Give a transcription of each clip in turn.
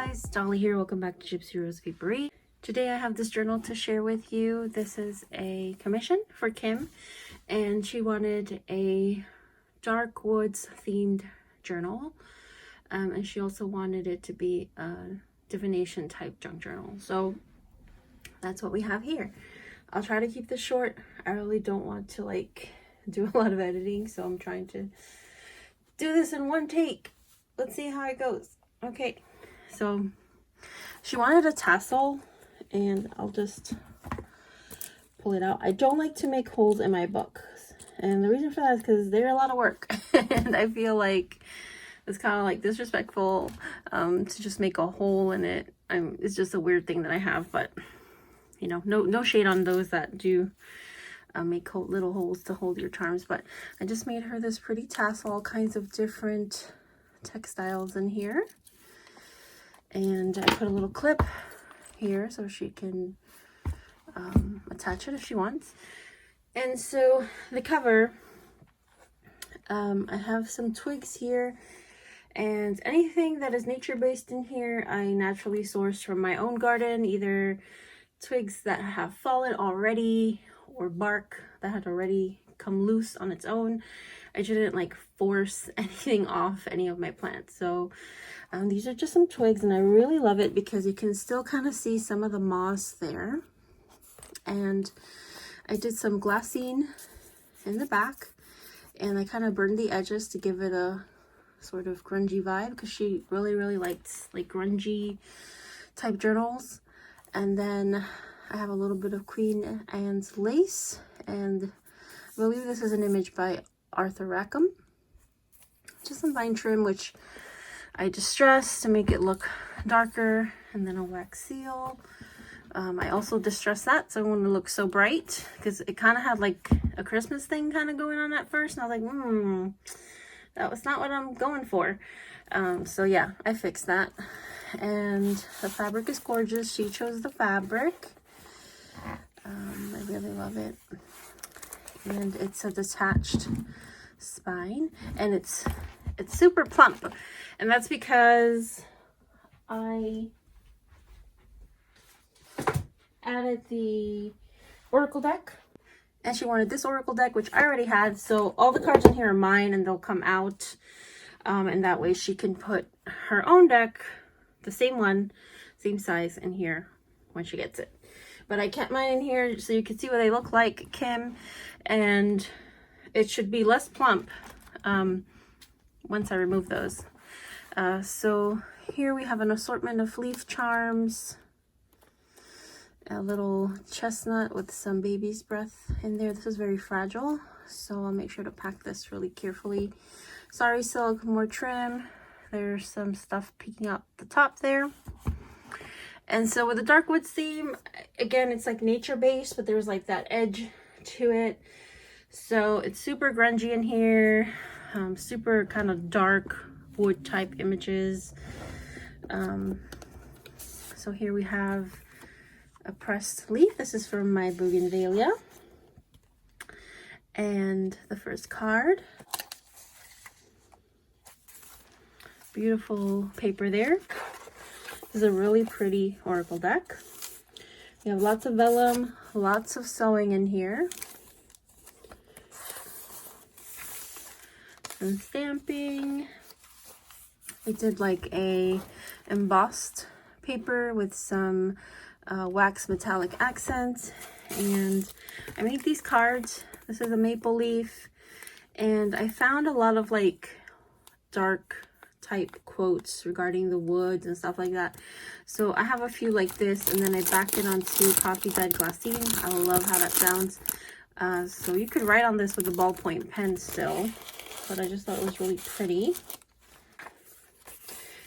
guys, Dolly here. Welcome back to gipsyrosepaperie. Today I have this journal to share with you. This is a commission for Kim, and she wanted a dark woods themed journal, and she also wanted it to be a divination type junk journal. So that's what we have here. I'll try to keep this short. I really don't want to like do a lot of editing, so I'm trying to do this in one take. Let's see how it goes. Okay, so she wanted a tassel, and I'll just pull it out. I don't like to make holes in my books, and the reason for that is because they're a lot of work and I feel like it's kind of like disrespectful to just make a hole in it. It's just a weird thing that I have, but you know, no shade on those that do make little holes to hold your charms. But I just made her this pretty tassel, all kinds of different textiles in here, and I put a little clip here so she can attach it if she wants. And so the cover, I have some twigs here, and anything that is nature-based in here I naturally sourced from my own garden, either twigs that have fallen already or bark that had already come loose on its own. I didn't like force anything off any of my plants. So these are just some twigs, and I really love it because you can still kind of see some of the moss there. And I did some glassine in the back, and I kind of burned the edges to give it a sort of grungy vibe, because she really likes like grungy type journals. And then I have a little bit of Queen Anne's lace, and I believe this is an image by Arthur Rackham. Just some vine trim, which I distressed to make it look darker, and then a wax seal. I also distressed that so it wouldn't look so bright, because it kind of had like a Christmas thing kind of going on at first, and I was like, that was not what I'm going for. So yeah, I fixed that. And the fabric is gorgeous. She chose the fabric. I really love it. And it's a detached spine, and it's super plump, and that's because I added the oracle deck, and she wanted this oracle deck, which I already had. So all the cards in here are mine, and they'll come out, and that way she can put her own deck, the same one, same size, in here when she gets it. But I kept mine in here so you can see what they look like, Kim, and it should be less plump once I remove those. So here we have an assortment of leaf charms, a little chestnut with some baby's breath in there. This is very fragile, so I'll make sure to pack this really carefully. Sorry silk, more trim. There's some stuff peeking out the top there. And so with the dark woods theme, again, it's like nature-based, but there's like that edge to it. So it's super grungy in here, super kind of dark wood type images. So here we have a pressed leaf. This is from my bougainvillea. And the first card. Beautiful paper there. This is a really pretty oracle deck. We have lots of vellum, lots of sewing in here. Some stamping. We did like a embossed paper with some wax metallic accents. And I made these cards. This is a maple leaf. And I found a lot of like dark type quotes regarding the woods and stuff like that. So I have a few like this, and then I backed it onto coffee dyed glassine. I love how that sounds. So you could write on this with a ballpoint pen still, but I just thought it was really pretty.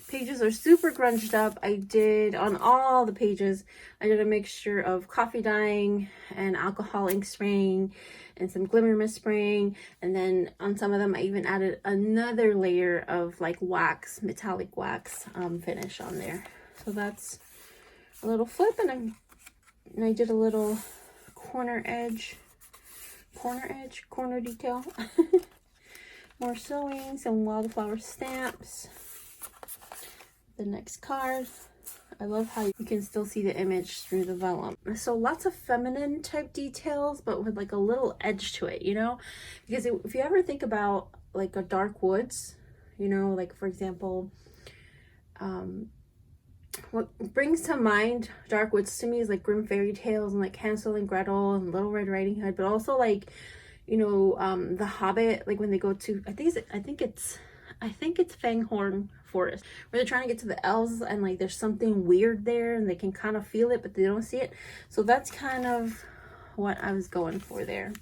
Pages are super grunged up. I did, on all the pages, I did a mixture of coffee dyeing and alcohol ink spraying and some glimmer mist spraying, and then on some of them I even added another layer of like wax, metallic wax finish on there. So that's a little flip, and I did a little corner detail. More sewing, some wildflower stamps. The next card, I love how you can still see the image through the vellum. So lots of feminine type details, but with like a little edge to it, you know? Because if you ever think about like a dark woods, you know, like for example, what brings to mind dark woods to me is like Grimm fairy tales and like Hansel and Gretel and Little Red Riding Hood, but also like, you know, The Hobbit, like when they go to, I think it's Fanghorn Forest, where they're trying to get to the elves and like there's something weird there and they can kind of feel it but they don't see it. So that's kind of what I was going for there.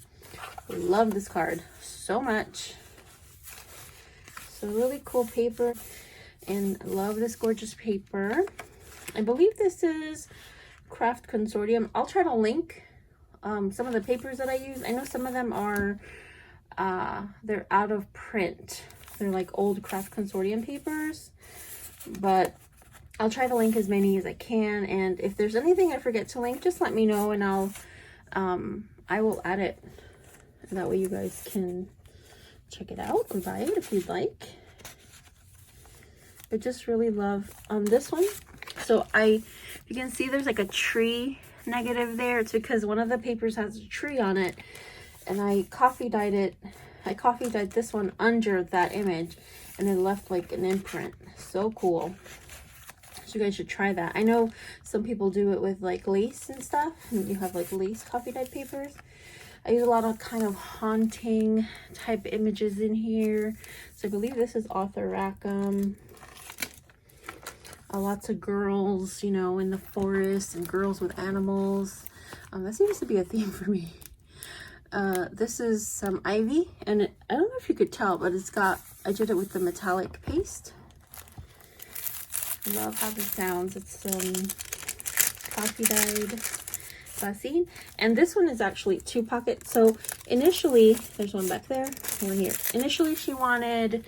I love this card so much. So really cool paper, and I love this gorgeous paper. I believe this is Craft Consortium. I'll try to link some of the papers that I use. I know some of them are they're out of print. They're like old Craft Consortium papers, but I'll try to link as many as I can. And if there's anything I forget to link, just let me know and I will add it. That way you guys can check it out or buy it if you'd like. I just really love this one. So you can see there's like a tree negative there. It's because one of the papers has a tree on it, and I coffee dyed it. I coffee dyed this one under that image, and it left like an imprint. So cool. So you guys should try that. I know some people do it with like lace and stuff, and you have like lace coffee dyed papers. I use a lot of kind of haunting type images in here. So I believe this is Author Rackham. Lots of girls, you know, in the forest and girls with animals. That seems to be a theme for me. This is some ivy, and I don't know if you could tell, but I did it with the metallic paste. I love how this sounds. It's coffee dyed glassine, and this one is actually 2 pockets. So initially, there's one back there, one here. Initially, she wanted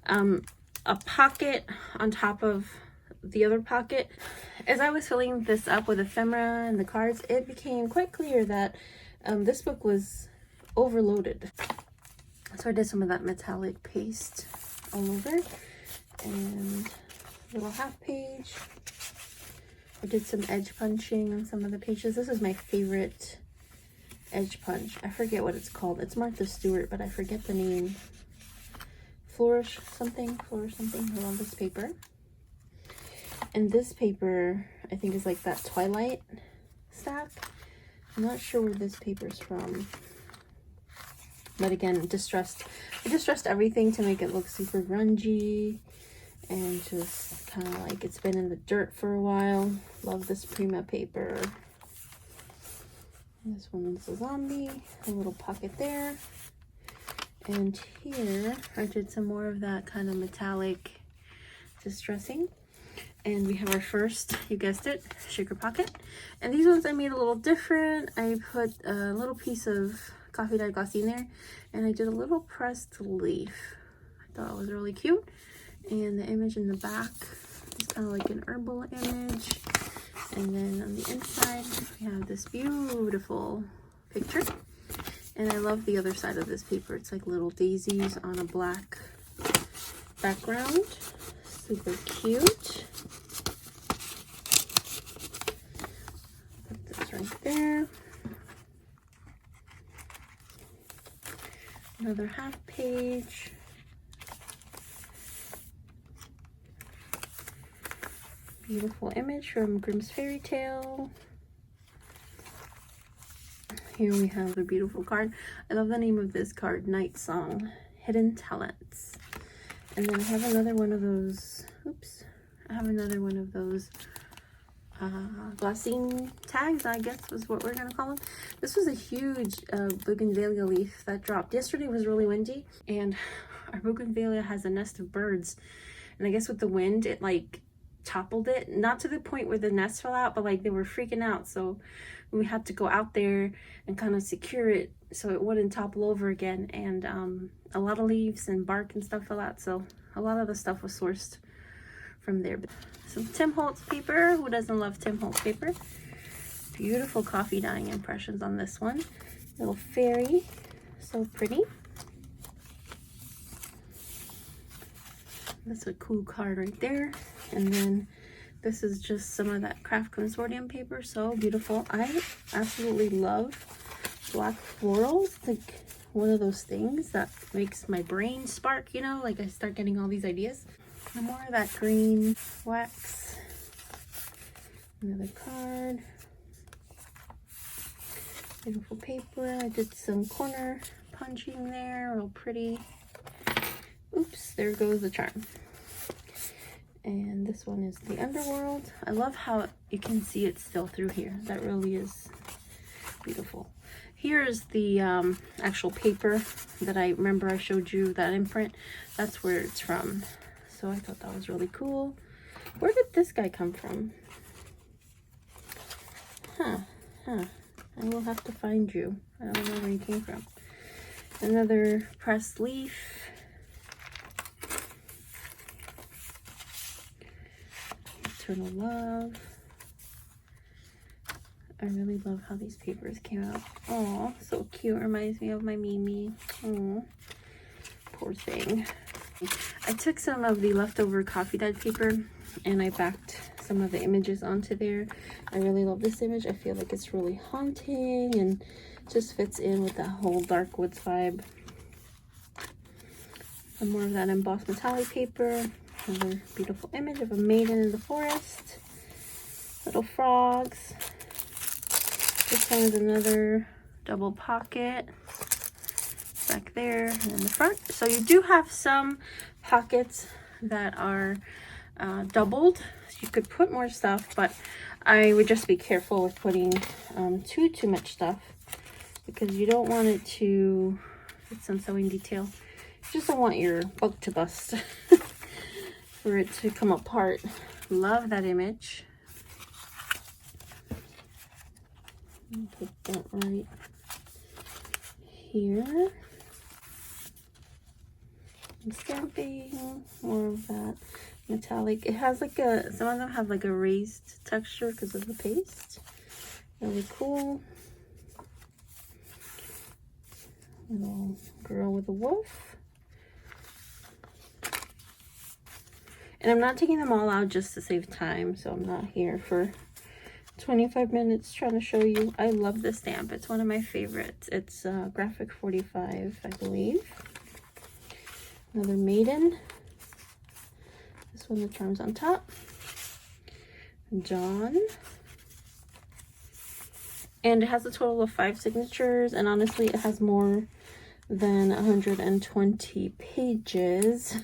a pocket on top of the other pocket. As I was filling this up with ephemera and the cards, it became quite clear that this book was overloaded. So I did some of that metallic paste all over, and a little half page. I did some edge punching on some of the pages. This is my favorite edge punch. I forget what it's called. It's Martha Stewart, but I forget the name. Flourish something. I love this paper. And this paper, I think, is like that Twilight stack. I'm not sure where this paper's from. But again, distressed. I distressed everything to make it look super grungy and just kind of like it's been in the dirt for a while. Love this Prima paper. This one's a zombie. A little pocket there. And here, I did some more of that kind of metallic distressing. And we have our first, you guessed it, shaker pocket. And these ones I made a little different. I put a little piece of coffee dyed glassine there, and I did a little pressed leaf. I thought it was really cute. And the image in the back is kind of like an herbal image. And then on the inside, we have this beautiful picture. And I love the other side of this paper. It's like little daisies on a black background. Super cute. Put this right there. Another half page. Beautiful image from Grimm's Fairy Tale. Here we have a beautiful card. I love the name of this card, Night Song, Hidden Talents. And then I have another one of those, oops, I have another one of those glassine tags, I guess was what we're gonna call them. This was a huge bougainvillea leaf that dropped. Yesterday was really windy, and our bougainvillea has a nest of birds. And I guess with the wind, it like toppled it. Not to the point where the nest fell out, but like they were freaking out. So we had to go out there and kind of secure it so it wouldn't topple over again. And a lot of leaves and bark and stuff fell out. So a lot of the stuff was sourced from there. Some Tim Holtz paper. Who doesn't love Tim Holtz paper? Beautiful coffee dyeing impressions on this one. Little fairy. So pretty. That's a cool card right there. And then This is just some of that craft consortium paper. So beautiful. I absolutely love black florals. It's like one of those things that makes my brain spark, you know, like I start getting all these ideas. And more of that green wax. Another card. Beautiful paper. I did some corner punching there, real pretty. Oops, there goes the charm. And this one is the underworld. I love how you can see it still through here. That really is beautiful. Here's the actual paper that I remember I showed you, that imprint. That's where it's from. So I thought that was really cool. Where did this guy come from? I will have to find you. I don't know where he came from. Another pressed leaf. Eternal Love. I really love how these papers came out. Oh, so cute. Reminds me of my Mimi. Oh, poor thing. I took some of the leftover coffee dyed paper and I backed some of the images onto there. I really love this image. I feel like it's really haunting and just fits in with that whole dark woods vibe. And more of that embossed metallic paper. Another beautiful image of a maiden in the forest. Little frogs. This one is another double pocket back there and in the front. So you do have some pockets that are doubled. So you could put more stuff, but I would just be careful with putting too much stuff because you don't want it to get some sewing detail. You just don't want your book to bust for it to come apart. Love that image. Put that right here. And stamping, more of that metallic. It has like a, some of them have like a raised texture because of the paste. Really cool. Little girl with a wolf. And I'm not taking them all out just to save time, so I'm not here for 25 minutes trying to show you. I love this stamp. It's one of my favorites. It's graphic 45, I believe. Another maiden. This one, the charm's on top. John. And it has a total of 5 signatures, and honestly it has more than 120 pages.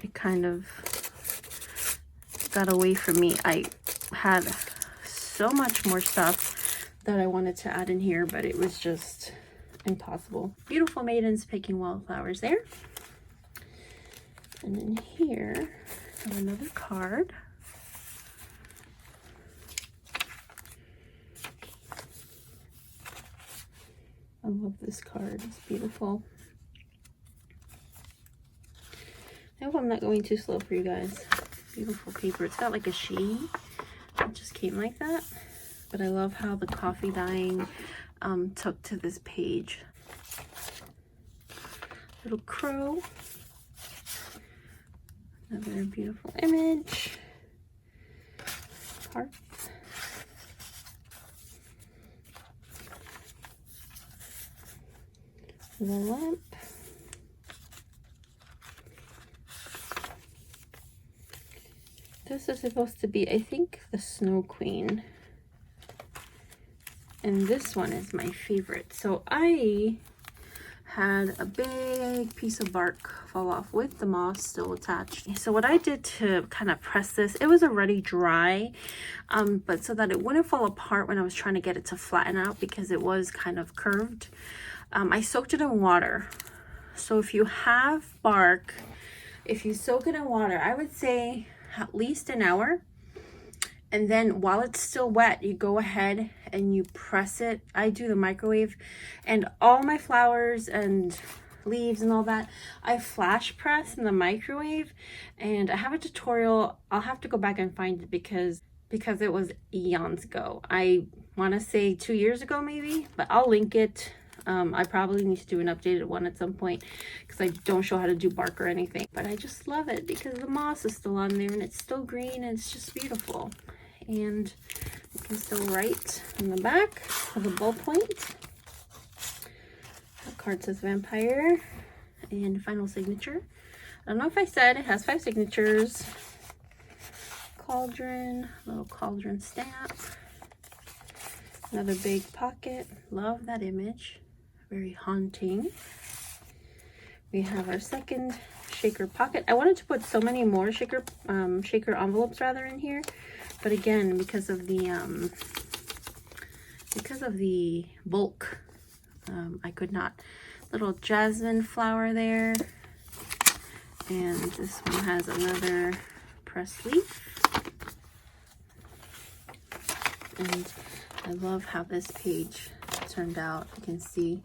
It kind of got away from me. I had so much more stuff that I wanted to add in here, but it was just impossible. Beautiful maidens picking wildflowers there. And then here I have another card. I love this card. It's beautiful. I hope I'm not going too slow for you guys. Beautiful paper. It's got like a sheen. It just came like that. But I love how the coffee dyeing took to this page. Little crow. Another beautiful image. Heart. The lamp. This is supposed to be, I think, the Snow Queen. And this one is my favorite. So I had a big piece of bark fall off with the moss still attached. So what I did to kind of press this, it was already dry, but so that it wouldn't fall apart when I was trying to get it to flatten out because it was kind of curved, I soaked it in water. So if you have bark, if you soak it in water, I would say at least an hour. And then while it's still wet, you go ahead and you press it. I do the microwave, and all my flowers and leaves and all that, I flash press in the microwave. And I have a tutorial. I'll have to go back and find it because it was eons ago. I want to say 2 years ago maybe, but I'll link it I probably need to do an updated one at some point because I don't show how to do bark or anything. But I just love it because the moss is still on there and it's still green and it's just beautiful. And you can still write in the back with a ballpoint. The card says vampire and final signature. I don't know if I said it has 5 signatures. Cauldron, little cauldron stamp. Another big pocket. Love that image. Very haunting. We have our second shaker pocket. I wanted to put so many more shaker envelopes rather in here, but again, because of the bulk, I could not. Little jasmine flower there, and this one has another pressed leaf. And I love how this page turned out. You can see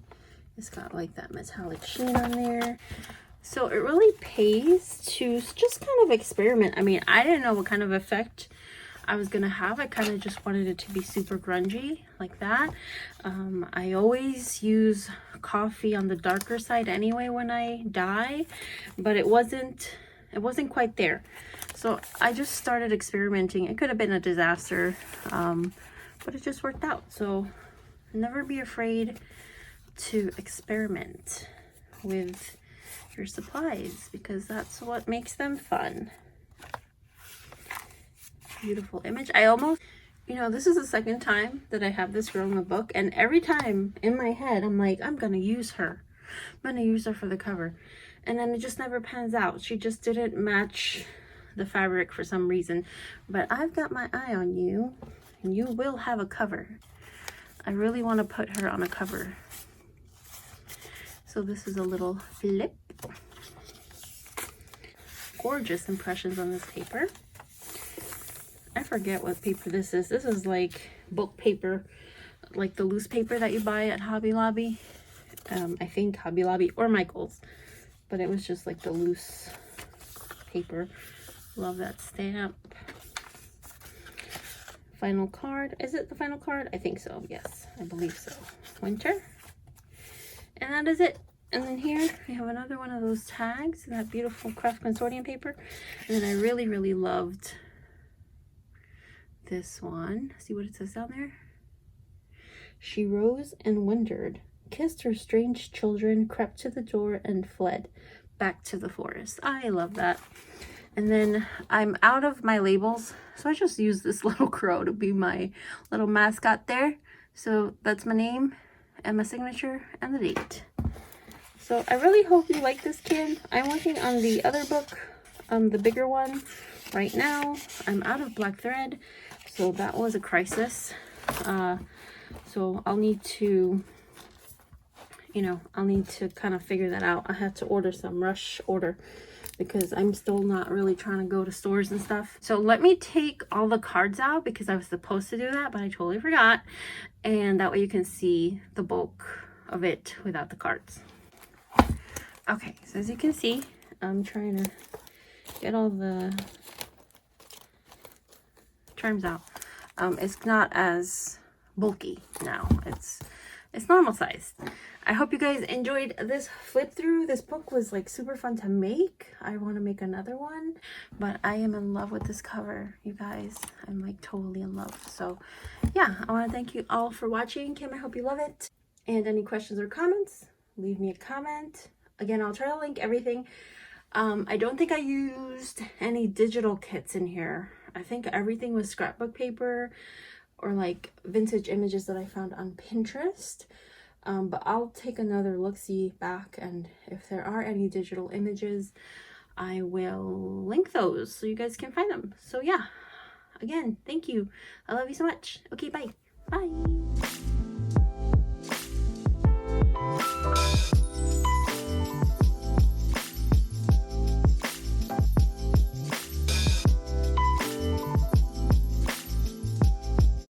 it's got like that metallic sheen on there. So it really pays to just kind of experiment. I mean, I didn't know what kind of effect I was gonna have. I kind of just wanted it to be super grungy like that. I always use coffee on the darker side anyway when I dye, but it wasn't quite there. So I just started experimenting. It could have been a disaster, but it just worked out. So never be afraid to experiment with your supplies because that's what makes them fun. Beautiful image. I almost, you know, this is the second time that I have this girl in the book, and every time in my head I'm like, I'm gonna use her. I'm gonna use her for the cover. And then it just never pans out. She just didn't match the fabric for some reason. But I've got my eye on you, and you will have a cover. I really want to put her on a cover. So this is a little flip. Gorgeous impressions on this paper. I forget what paper this is. This is like book paper, like the loose paper that you buy at Hobby Lobby. I think Hobby Lobby or Michael's, but it was just like the loose paper. Love that stamp. Final card. Is it the final card? I think so. Yes, I believe so. Winter. And that is it. And then here we have another one of those tags, that beautiful craft consortium paper. And then I really, really loved this one. See what it says down there? She rose and wondered, kissed her strange children, crept to the door and fled back to the forest. I love that. And then I'm out of my labels, so I just use this little crow to be my little mascot there. So that's my name and my signature and the date. So I really hope you like this kid. I'm working on the other book, the bigger one right now. I'm out of black thread, so that was a crisis. So I'll need to, I'll need to kind of figure that out. I had to order some rush order because I'm still not really trying to go to stores and stuff. So let me take all the cards out because I was supposed to do that, but I totally forgot. And that way you can see the bulk of it without the cards. Okay, so as you can see, I'm trying to get all the terms out. It's not as bulky now. It's normal size. I hope you guys enjoyed this flip through. This book was like super fun to make. I want to make another one, but I am in love with this cover, you guys. I'm like totally in love. So yeah, I want to thank you all for watching. Kim, I hope you love it. And any questions or comments, leave me a comment. Again, I'll try to link everything. I don't think I used any digital kits in here. I think everything was scrapbook paper or like vintage images that I found on Pinterest. But I'll take another look-see back, and if there are any digital images, I will link those so you guys can find them. So yeah, again, thank you. I love you so much. Okay, bye. Bye.